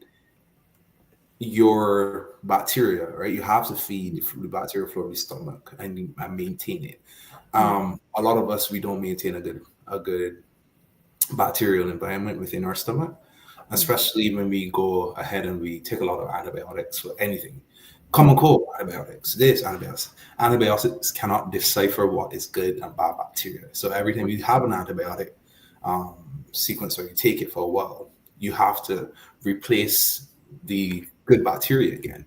your bacteria, right? You have to feed the bacterial flora of the stomach and maintain it. A lot of us, we don't maintain a good bacterial environment within our stomach, especially when we go ahead and we take a lot of antibiotics for anything. Common cold, antibiotics, antibiotics cannot decipher what is good and bad bacteria. So every time you have an antibiotic sequence or you take it for a while, you have to replace the good bacteria again.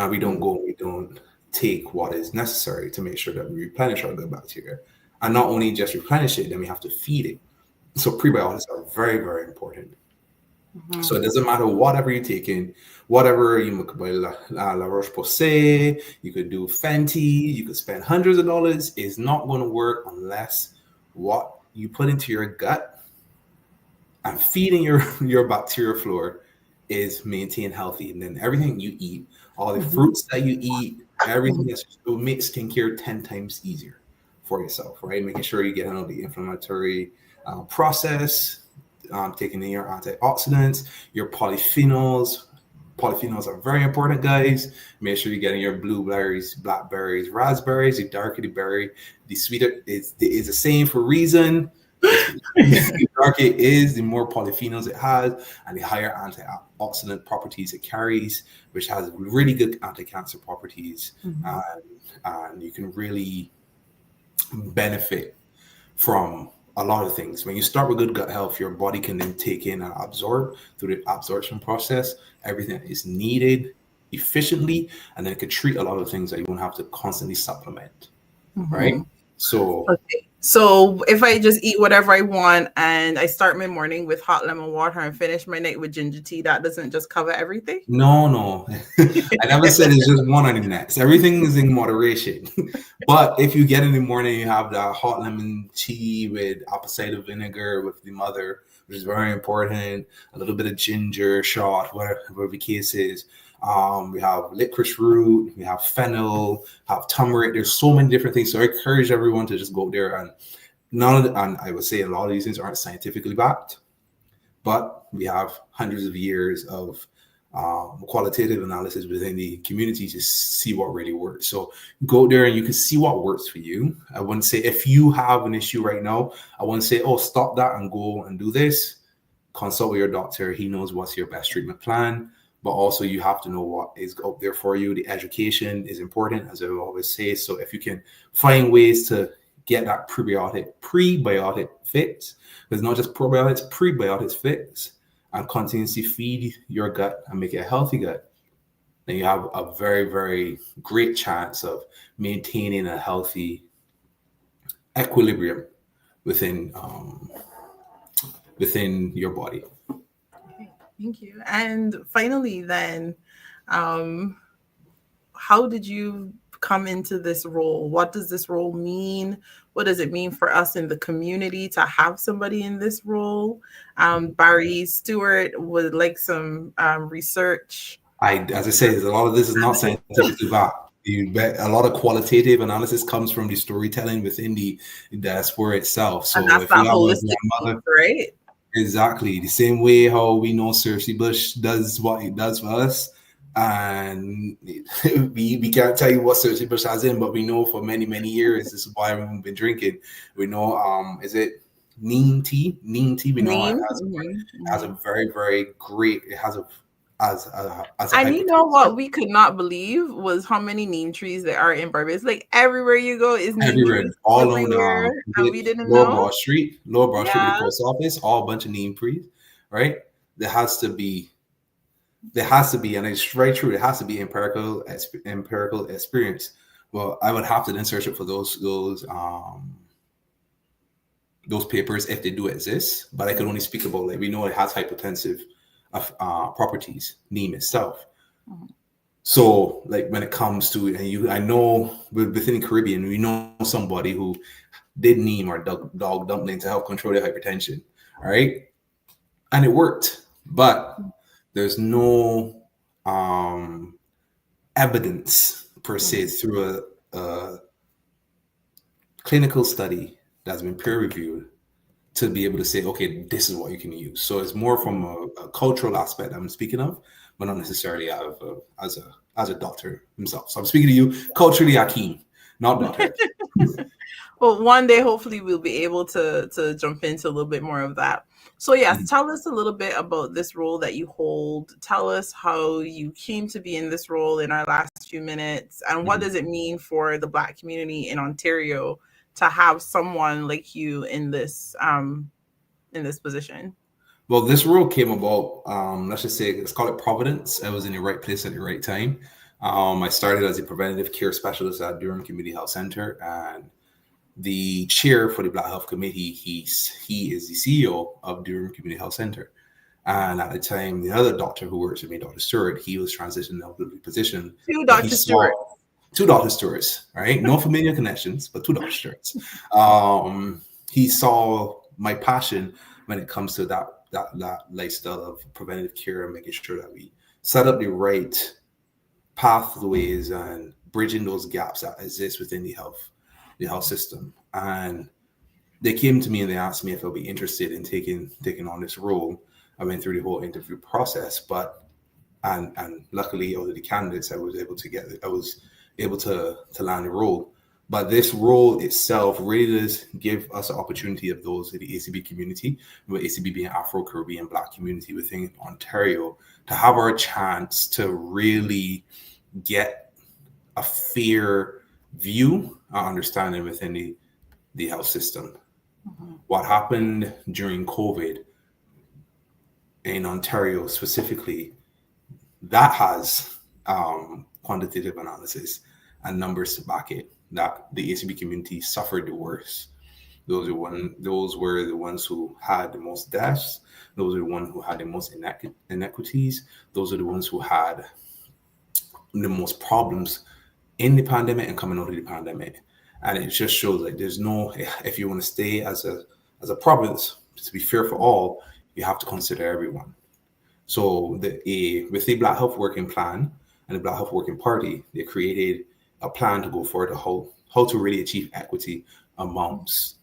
We don't take what is necessary to make sure that we replenish our good bacteria. And not only just replenish it, then we have to feed it. So prebiotics are very, very important. So it doesn't matter whatever you're taking, whatever you could buy La Roche-Posay, you could do Fenty, you could spend hundreds of dollars. It's not going to work unless what you put into your gut and feeding your bacterial flora is maintained healthy. And then everything you eat, all the fruits that you eat, everything will make skincare 10 times easier for yourself, right? Making sure you get on the inflammatory process, taking in your antioxidants, your polyphenols. Polyphenols are very important, guys. Make sure you're getting your blueberries, blackberries, raspberries. The darker the berry, the sweeter. It's the same for a reason. The darker it is, the more polyphenols it has, and the higher antioxidant properties it carries, which has really good anti-cancer properties. And you can really benefit from a lot of things. When you start with good gut health, your body can then take in and absorb through the absorption process everything that is needed efficiently, and then it could treat a lot of things that you won't have to constantly supplement, right? So So if I just eat whatever I want and I start my morning with hot lemon water and finish my night with ginger tea, that doesn't just cover everything? No. I never said it's just one on the next. Everything is in moderation. But if you get in the morning, you have the hot lemon tea with apple cider vinegar with the mother, which is very important. A little bit of ginger shot, whatever the case is. We have licorice root, we have fennel, have turmeric. There's so many different things. So I encourage everyone to just go there, and and I would say a lot of these things aren't scientifically backed, but we have hundreds of years of qualitative analysis within the community to see what really works. So go there and you can see what works for you. I wouldn't say if you have an issue right now, I wouldn't say, oh, stop that and go and do this. Consult with your doctor. He knows what's your best treatment plan. But also you have to know what is out there for you. The education is important, as I always say. So if you can find ways to get that prebiotic fix, because not just probiotics, prebiotics fix, and continuously feed your gut and make it a healthy gut, then you have a very, very great chance of maintaining a healthy equilibrium within your body. Thank you. And finally, then, how did you come into this role? What does this role mean? What does it mean for us in the community to have somebody in this role? Barry Stewart would like some research. As I say, a lot of this is not scientifically backed. A lot of qualitative analysis comes from the storytelling within the diaspora itself. So and that's if you have a grandmother, right? Exactly. The same way how we know Cersei Bush does what it does for us. And we can't tell you what Cersei Bush has in, but we know for many, many years, this is why we've been drinking. We know, is it neem tea? Neem tea, we know it has a very, very great, it has a and you know what we could not believe was how many neem trees there are in Barbados. Like everywhere you go is neem trees. All along and we didn't Lower know. Broad Street, with the post office, all a bunch of neem trees, right? There has to be, and it's very true. It has to be empirical experience. Well, I would have to then search it for those papers if they do exist. But I can only speak about, like, we know it has hypertensive properties, neem itself. So, like, when it comes to, and I know within the Caribbean, we know somebody who did neem or dog dumpling to help control their hypertension, all right? And it worked, but there's no evidence per se through a clinical study that's been peer reviewed to be able to say, okay, this is what you can use. So it's more from a cultural aspect I'm speaking of, but not necessarily as a doctor himself. So I'm speaking to you culturally, Akeem, not Dr. Well, one day, hopefully, we'll be able to jump into a little bit more of that. So, yes, tell us a little bit about this role that you hold. Tell us how you came to be in this role in our last few minutes, and what does it mean for the Black community in Ontario to have someone like you in this position? Well, this role came about, let's just say, let's call it Providence. I was in the right place at the right time. I started as a preventative care specialist at Durham Community Health Center, and the chair for the Black Health Committee, he is the CEO of Durham Community Health Center. And at the time, the other doctor who works with me, Dr. Stewart, he was transitioning out of the position. Two Dr. Stewart. Two Dr. Stewarts, right? No familiar connections, but two Dr. Stewarts. He saw my passion when it comes to that lifestyle of preventative care and making sure that we set up the right pathways and bridging those gaps that exist within the health system. And they came to me and they asked me if I'll be interested in taking on this role. I went through the whole interview process, and luckily out of the candidates, I was able to land the role. But this role itself really does give us an opportunity of those in the ACB community, with ACB being Afro-Caribbean Black community within Ontario, to have our chance to really get a fair view, understanding within the health system. What happened during COVID in Ontario specifically, that has quantitative analysis and numbers to back it, that the ACB community suffered the worst. Those were the ones who had the most deaths. Those are the ones who had the most inequities. Those are the ones who had the most problems in the pandemic and coming out of the pandemic. And it just shows like there's no, if you want to stay as a province, to be fair for all, you have to consider everyone. So with the Black Health Working Plan and the Black Health Working Party, they created a plan to go forward to how to really achieve equity amongst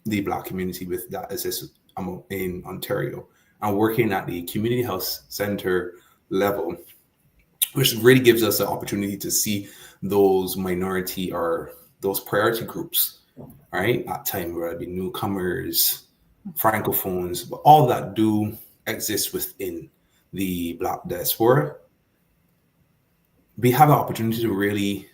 the Black community with that exists in Ontario, and working at the community health center level, which really gives us an opportunity to see those minority or those priority groups, right? At time where it be newcomers, francophones, but all that do exist within the Black diaspora. We have an opportunity to really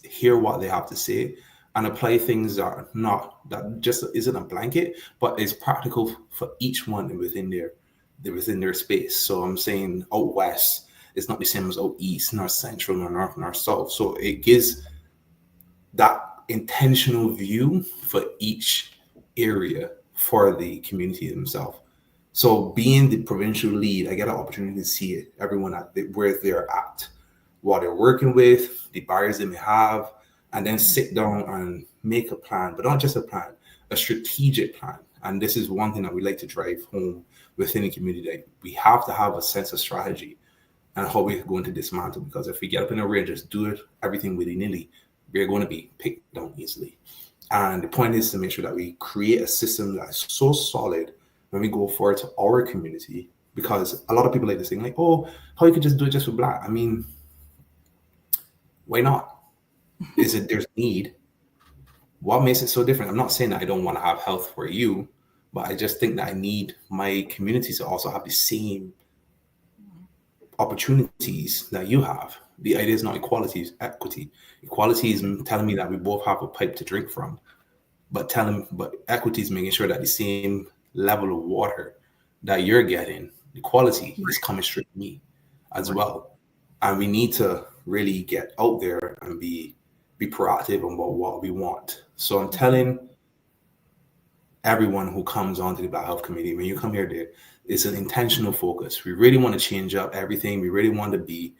hear what they have to say and apply things that just isn't a blanket, but is practical for each one within their space. So I'm saying out west is not the same as out east, nor central, nor north, nor south. So it gives that intentional view for each area for the community themselves. So being the provincial lead, I get an opportunity to see it, everyone where they're at, what they're working with, the barriers they may have, and then sit down and make a plan, but not just a plan, a strategic plan. And this is one thing that we like to drive home within the community, that we have to have a sense of strategy and how we're going to dismantle, because if we get up in a ring and just do it, everything willy-nilly, we're going to be picked down easily. And the point is to make sure that we create a system that is so solid when we go forward to our community, because a lot of people like this thing, like, oh, how you could just do it just for Black? I mean, why not? There's need? What makes it so different? I'm not saying that I don't want to have health for you, but I just think that I need my community to also have the same opportunities that you have. The idea is not equality, it's equity. Equality is telling me that we both have a pipe to drink from, but equity is making sure that the same level of water that you're getting, the quality is coming straight to me as well. And we need to really get out there and be proactive about what we want. So I'm telling everyone who comes onto the Black Health Committee, when you come here, it's an intentional focus. We really want to change up everything. We really want to be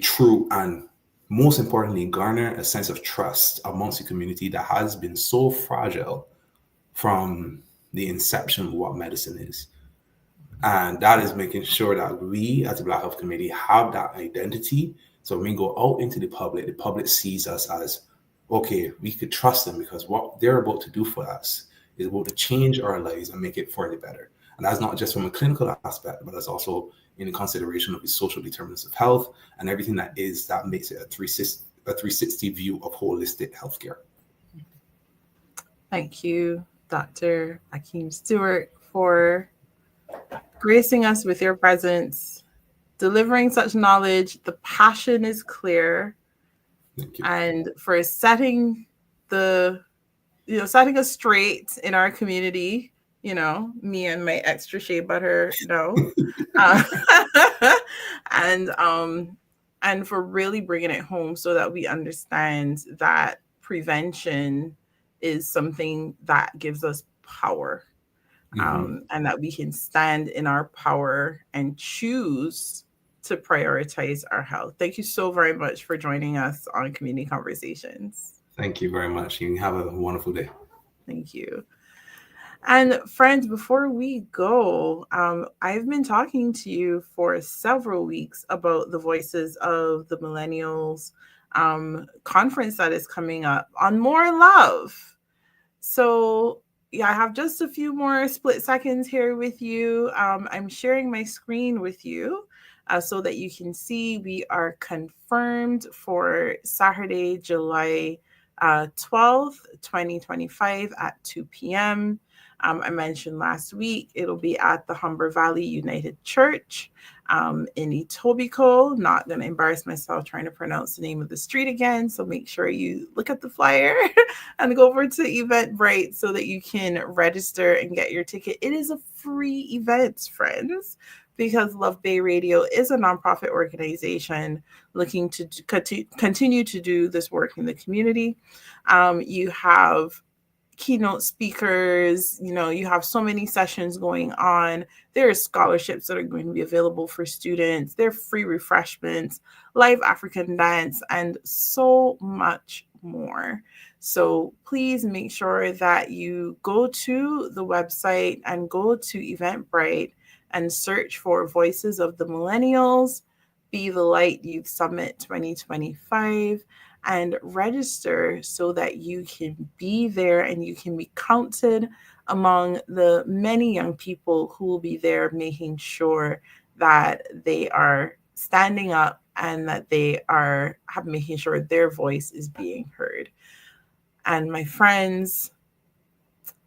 true, and most importantly, garner a sense of trust amongst the community that has been so fragile from the inception of what medicine is. And that is making sure that we as the Black Health Committee have that identity. So when we go out into the public sees us as, okay, we could trust them, because what they're about to do for us is about to change our lives and make it for the better. And that's not just from a clinical aspect, but that's also in consideration of the social determinants of health and everything that makes it a 360 view of holistic healthcare. Thank you, Dr. Akeem Stewart, for gracing us with your presence, delivering such knowledge. The passion is clear. Thank you. And for setting setting us straight in our community, me and my extra shea butter, no. And for really bringing it home so that we understand that prevention is something that gives us power, and that we can stand in our power and choose to prioritize our health. Thank you so very much for joining us on Community Conversations. Thank you very much. You have a wonderful day. Thank you. And friends, before we go, I've been talking to you for several weeks about the Voices of the Millennials conference that is coming up on More Love. So yeah, I have just a few more split seconds here with you. I'm sharing my screen with you so that you can see we are confirmed for Saturday, July 12th, 2025 at 2 p.m. I mentioned last week, it'll be at the Humber Valley United Church in Etobicoke. Not going to embarrass myself trying to pronounce the name of the street again. So make sure you look at the flyer and go over to Eventbrite so that you can register and get your ticket. It is a free event, friends, because Love Bay Radio is a nonprofit organization looking to continue to do this work in the community. You have keynote speakers, you have so many sessions going on. There are scholarships that are going to be available for students. There are free refreshments, live African dance, and so much more. So please make sure that you go to the website and go to Eventbrite and search for Voices of the Millennials, Be the Light Youth Summit 2025. And register so that you can be there and you can be counted among the many young people who will be there, making sure that they are standing up and that they are making sure their voice is being heard. And my friends,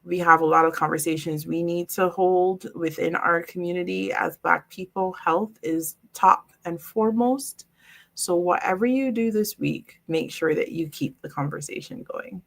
we have a lot of conversations we need to hold within our community as Black people. Health is top and foremost. So whatever you do this week, make sure that you keep the conversation going.